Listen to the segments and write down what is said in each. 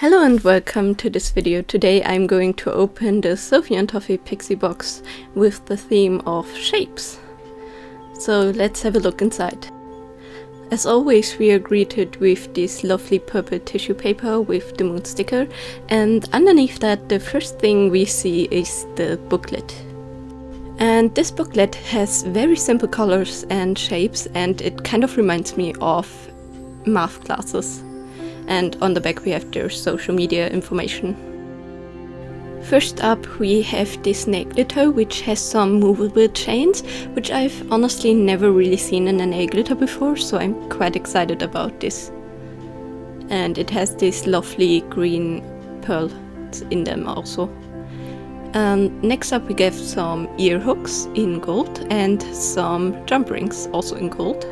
Hello and welcome to this video. Today I'm going to open the Sophie and Toffee Pixie box with the theme of shapes. So let's have a look inside. As always, we are greeted with this lovely purple tissue paper with the moon sticker, and underneath that the first thing we see is the booklet. And this booklet has very simple colors and shapes, and it kind of reminds me of math classes. And on the back we have their social media information. First up we have this nail glitter, which has some movable chains, which I've honestly never really seen in a nail glitter before, so I'm quite excited about this. And it has this lovely green pearls in them also. Next up we get some ear hooks in gold and some jump rings also in gold.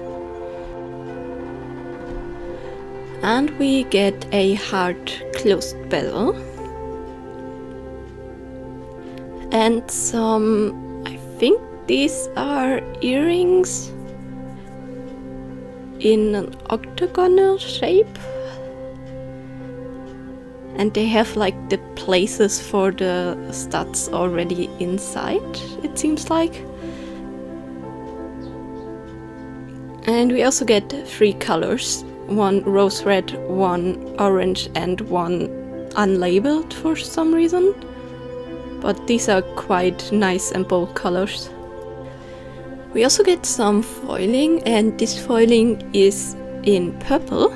And we get a hard closed bezel and some, I think these are earrings in an octagonal shape, and they have like the places for the studs already inside, it seems like. And we also get 3 colors. One rose red, one orange, and one unlabeled for some reason. But these are quite nice and bold colors. We also get some foiling, and this foiling is in purple.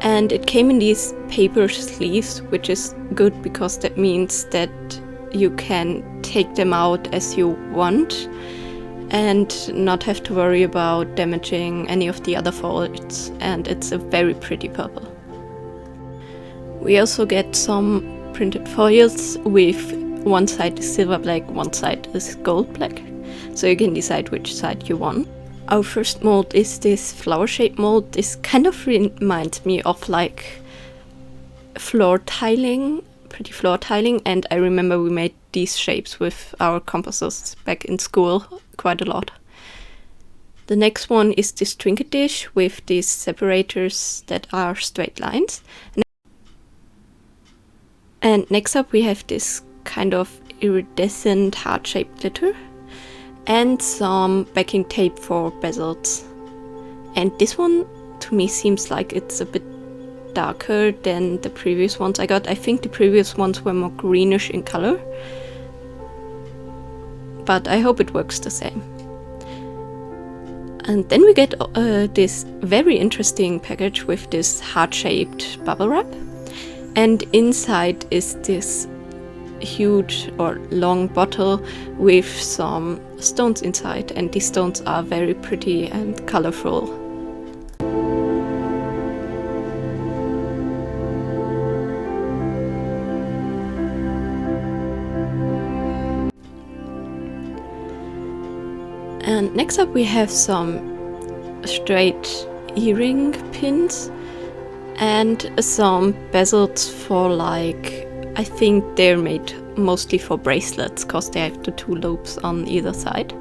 And it came in these paper sleeves, which is good because that means that you can take them out as you want and not have to worry about damaging any of the other folds, and it's a very pretty purple. We also get some printed foils with one side is silver black, one side is gold black, so you can decide which side you want. Our first mold is this flower shape mold. This kind of reminds me of like floor tiling, pretty floor tiling, and I remember we made these shapes with our compasses back in school quite a lot. The next one is this Trinket Dish with these separators that are straight lines. And next up we have this kind of iridescent heart-shaped glitter and some backing tape for bezels. And this one to me seems like it's a bit darker than the previous ones I got. I think the previous ones were more greenish in color, but I hope it works the same. And then we get this very interesting package with this heart-shaped bubble wrap, and inside is this huge or long bottle with some stones inside, and these stones are very pretty and colorful. And next up we have some straight earring pins and some bezels for like, I think they're made mostly for bracelets because they have the 2 lobes on either side.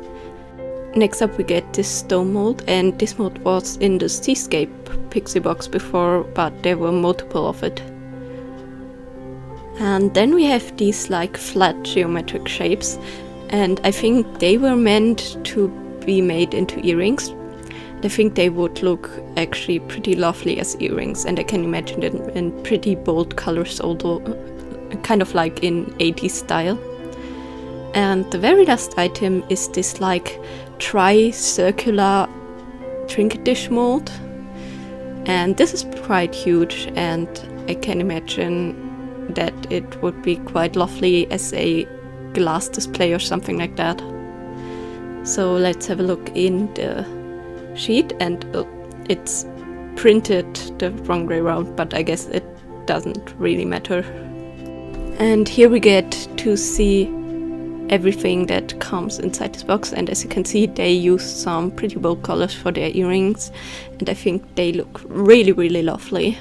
Next up we get this stone mold, and this mold was in the Seascape Pixie box before, but there were multiple of it. And then we have these like flat geometric shapes, and I think they were meant to be made into earrings. I think they would look actually pretty lovely as earrings, and I can imagine them in pretty bold colors, although kind of like in 80s style. And the very last item is this like tri-circular Trinket Dish mold, and this is quite huge, and I can imagine that it would be quite lovely as a glass display or something like that. So let's have a look in the sheet, and it's printed the wrong way around, but I guess it doesn't really matter. And here we get to see everything that comes inside this box, and as you can see they use some pretty bold colors for their earrings, and I think they look really, really lovely.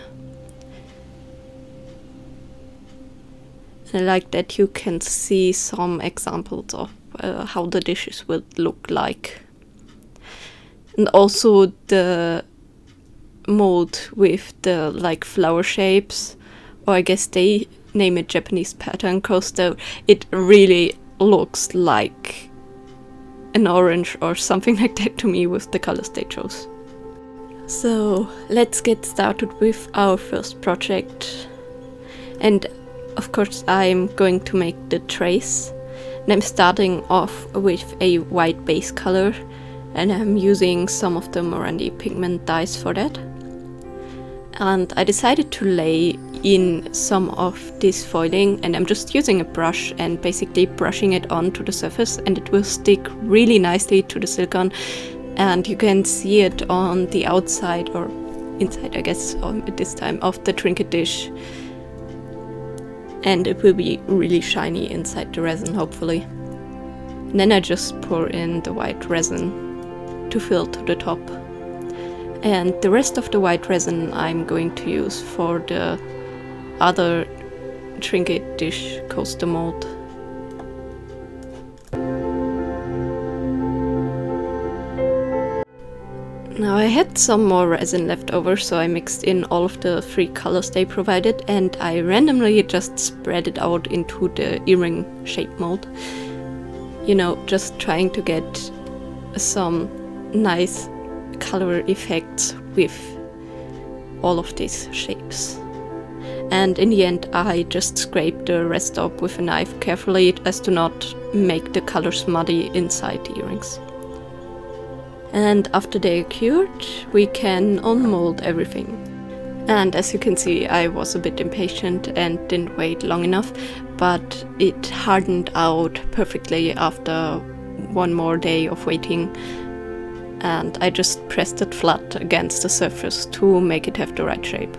And I like that you can see some examples of how the dishes would look like. And also the mold with the like flower shapes or I guess they name it Japanese pattern coaster, it really looks like an orange or something like that to me with the colors they chose. So let's get started with our first project. And of course I'm going to make the trays. And I'm starting off with a white base color, and I'm using some of the Morandi pigment dyes for that. And I decided to lay in some of this foiling, and I'm just using a brush and basically brushing it onto the surface, and it will stick really nicely to the silicone. And you can see it on the outside, or inside I guess at this time, of the Trinket Dish. And it will be really shiny inside the resin, hopefully. And then I just pour in the white resin to fill to the top. And the rest of the white resin I'm going to use for the other Trinket Dish coaster mold. Now I had some more resin left over, so I mixed in all of the 3 colors they provided, and I randomly just spread it out into the earring shape mold. You know, just trying to get some nice color effects with all of these shapes. And in the end I just scraped the rest up with a knife carefully as to not make the colors muddy inside the earrings. And after they are cured, we can unmold everything. And as you can see, I was a bit impatient and didn't wait long enough, but it hardened out perfectly after one more day of waiting. And I just pressed it flat against the surface to make it have the right shape.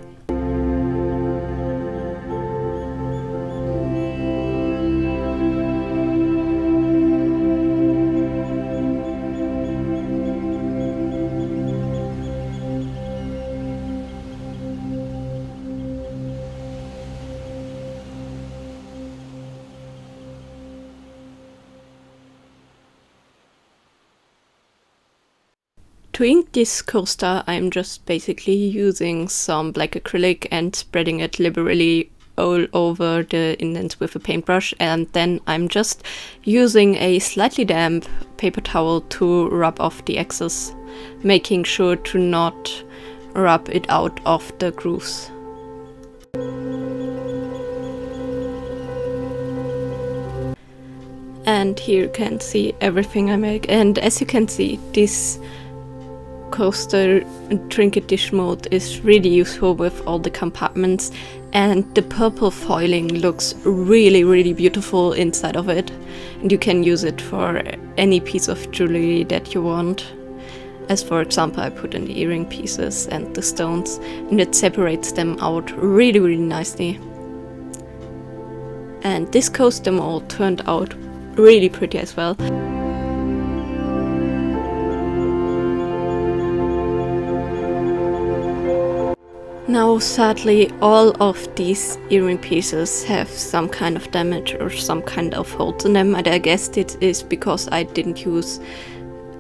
To ink this coaster, I'm just basically using some black acrylic and spreading it liberally all over the indents with a paintbrush, and then I'm just using a slightly damp paper towel to rub off the excess, making sure to not rub it out of the grooves. And here you can see everything I make, and as you can see, this coaster Trinket Dish mold is really useful with all the compartments, and the purple foiling looks really beautiful inside of it, and you can use it for any piece of jewelry that you want. As for example, I put in the earring pieces and the stones, and it separates them out really nicely. And this coaster mold turned out really pretty as well. Now sadly all of these earring pieces have some kind of damage or some kind of holes in them, and I guess it is because I didn't use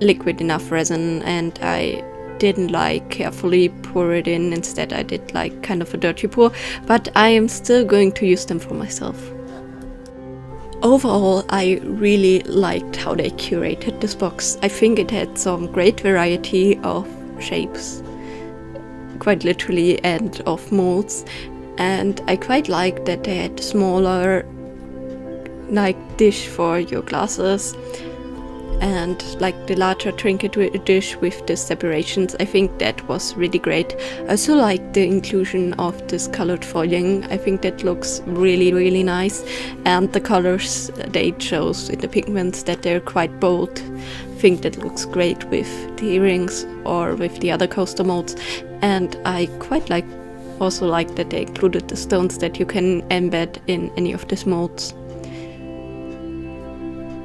liquid enough resin and I didn't carefully pour it in. Instead I did kind of a dirty pour, but I am still going to use them for myself. Overall, I really liked how they curated this box. I think it had some great variety of shapes, quite literally, and of molds, and I quite liked that they had smaller dish for your glasses, and the larger Trinket Dish with the separations. I think that was really great. I also like the inclusion of this colored foiling. I think that looks really nice, and the colors they chose in the pigments, that they're quite bold. I think that looks great with the earrings or with the other coaster molds. And I quite also like that they included the stones that you can embed in any of these molds.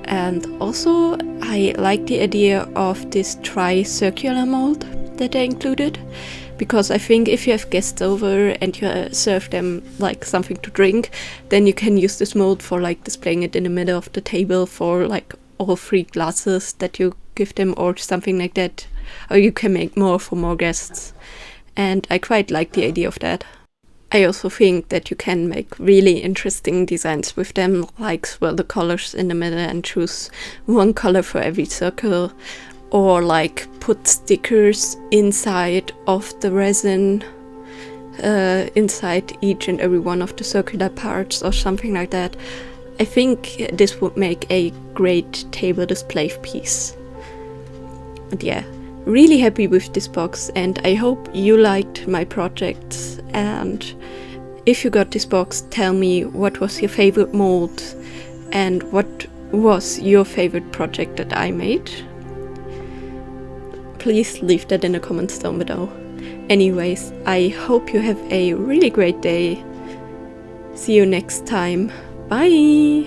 And also I like the idea of this tri-circular mold that they included, because I think if you have guests over and you serve them something to drink, then you can use this mold for displaying it in the middle of the table for all 3 glasses that you give them or something like that, or you can make more for more guests. And I quite like the idea of that. I also think that you can make really interesting designs with them, like swirl the colors in the middle and choose one color for every circle, or like put stickers inside of the resin, inside each and every one of the circular parts or something like that. I think this would make a great table display piece. And yeah, really happy with this box, and I hope you liked my projects. And if you got this box, tell me what was your favorite mold and what was your favorite project that I made. Please leave that in the comments down below. Anyways, I hope you have a really great day. See you next time. Bye!